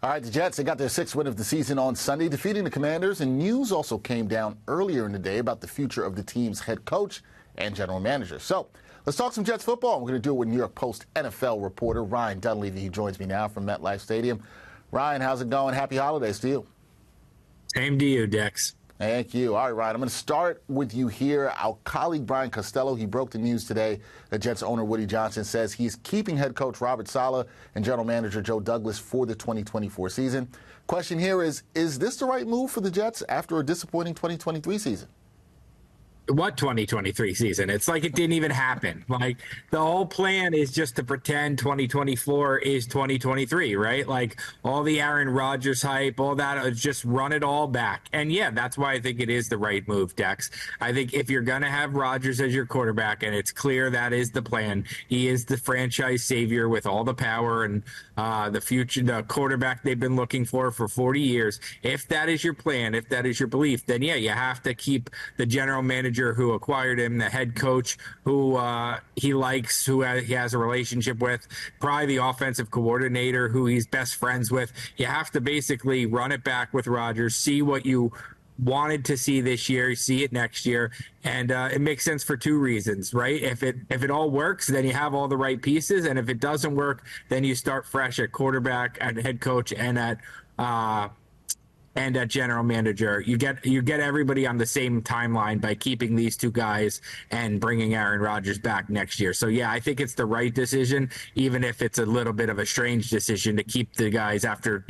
All right, the Jets, they got their sixth win of the season on Sunday, defeating the Commanders, and news also came down earlier in the day about the future of the team's head coach and general manager. So let's talk some Jets football. We're going to do it with New York Post NFL reporter Ryan Dunleavy. He joins me now from MetLife Stadium. Ryan, how's it going? Happy holidays to you. Same to you, Dex. Thank you. All right, Ryan, I'm going to start with you here. Our colleague Brian Costello, he broke the news today that Jets owner Woody Johnson says he's keeping head coach Robert Saleh and general manager Joe Douglas for the 2024 season. Question here is this the right move for the Jets after a disappointing 2023 season? What 2023 season? It's like it didn't even happen. Like the whole plan is just to pretend 2024 is 2023, right? Like all the Aaron Rodgers hype, all that, just run it all back. And yeah, that's why I think it is the right move, Dex. I think if you're going to have Rodgers as your quarterback, and it's clear that is the plan, he is the franchise savior with all the power and the future, the quarterback they've been looking for 40 years. If that is your plan, if that is your belief, then yeah, you have to keep the general manager who acquired him, the head coach who he likes, who he has a relationship with, probably the offensive coordinator who he's best friends with. You have to basically run it back with Rodgers, see what you wanted to see this year, see it next year, and it makes sense for two reasons, right? If it all works, then you have all the right pieces, and if it doesn't work, then you start fresh at quarterback, at head coach, and at general manager. You get everybody on the same timeline by keeping these two guys and bringing Aaron Rodgers back next year. So yeah, I think it's the right decision, even if it's a little bit of a strange decision to keep the guys after,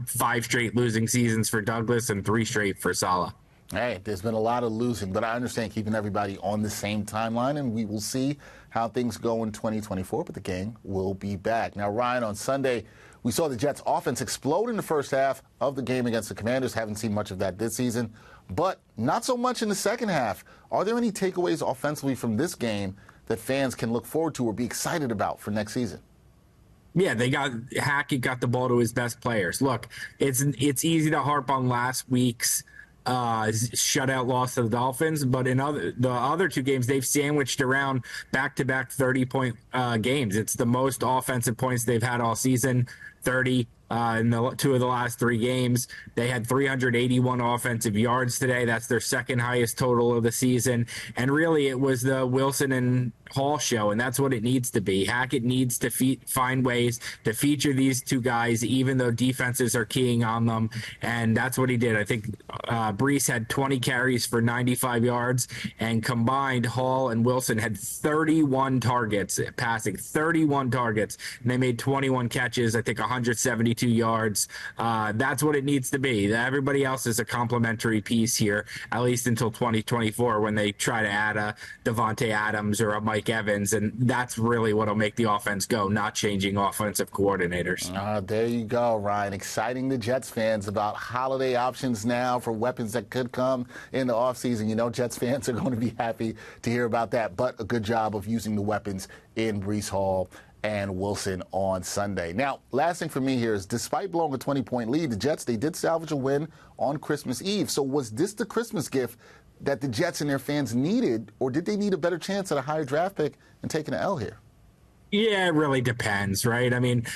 5 straight losing seasons for Douglas and 3 straight for Saleh. Hey, there's been a lot of losing, but I understand keeping everybody on the same timeline, and we will see how things go in 2024, but the gang will be back. Now, Ryan, on Sunday, we saw the Jets' offense explode in the first half of the game against the Commanders. Haven't seen much of that this season, but not so much in the second half. Are there any takeaways offensively from this game that fans can look forward to or be excited about for next season? Yeah, Hackett got the ball to his best players. Look, it's easy to harp on last week's shutout loss to the Dolphins, but in the other 2 games, they've sandwiched around back-to-back 30-point games. It's the most offensive points they've had all season, 30 in the 2 of the last 3 games. They had 381 offensive yards today. That's their second highest total of the season. And really, it was the Wilson and Hall show, and that's what it needs to be. Hackett needs to find ways to feature these 2 guys, even though defenses are keying on them, and that's what he did. I think Brees had 20 carries for 95 yards, and combined, Hall and Wilson had 31 targets, passing 31 targets, and they made 21 catches, I think 172 yards. That's what it needs to be. Everybody else is a complementary piece here, at least until 2024, when they try to add a Devontae Adams or a Mike Evans, and that's really what'll make the offense go, not changing offensive coordinators. There you go, Ryan. Exciting the Jets fans about holiday options now for weapons that could come in the offseason. Jets fans are going to be happy to hear about that, but a good job of using the weapons in Brees Hall and Wilson on Sunday. Now, last thing for me here is, despite blowing a 20-point lead, the Jets, they did salvage a win on Christmas Eve. So was this the Christmas gift that the Jets and their fans needed, or did they need a better chance at a higher draft pick and taking an L here? Yeah, it really depends, right? I mean,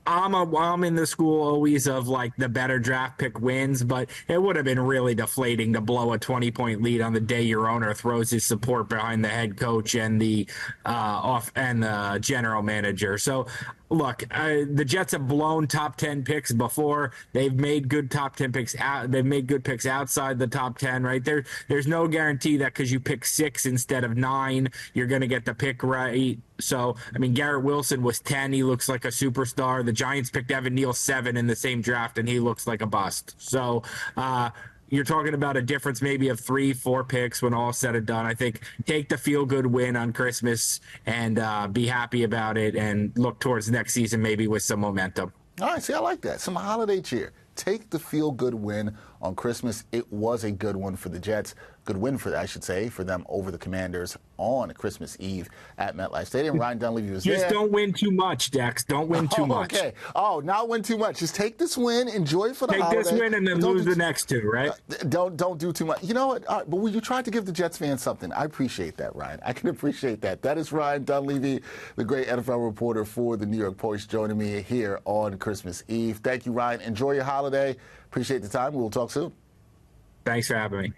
I'm in the school always of like the better draft pick wins, but it would have been really deflating to blow a 20-point lead on the day your owner throws his support behind the head coach and the the general manager. So look, the Jets have blown top 10 picks before. They've made good top 10 picks out. They've made good picks outside the top 10, right? There's no guarantee that because you pick 6 instead of 9, you're going to get the pick right. So, I mean, Garrett Wilson was 10. He looks like a superstar. The Giants picked Evan Neal 7 in the same draft, and he looks like a bust. So, you're talking about a difference maybe of 3-4 picks when all said and done. I think take the feel-good win on Christmas and be happy about it and look towards next season maybe with some momentum. All right, see, I like that. Some holiday cheer. Take the feel-good win on Christmas. It was a good one for the Jets. Good win for, I should say, for them over the Commanders on Christmas Eve at MetLife Stadium. Ryan Dunleavy was there. Just don't win too much, Dex. Don't win too much. Okay. Oh, not win too much. Just take this win, enjoy it for the holiday. Take this win and then lose the next two, right? Don't do too much. You know what? But when you tried to give the Jets fans something, I appreciate that, Ryan. I can appreciate that. That is Ryan Dunleavy, the great NFL reporter for the New York Post, joining me here on Christmas Eve. Thank you, Ryan. Enjoy your holiday. Appreciate the time. We will talk soon. Thanks for having me.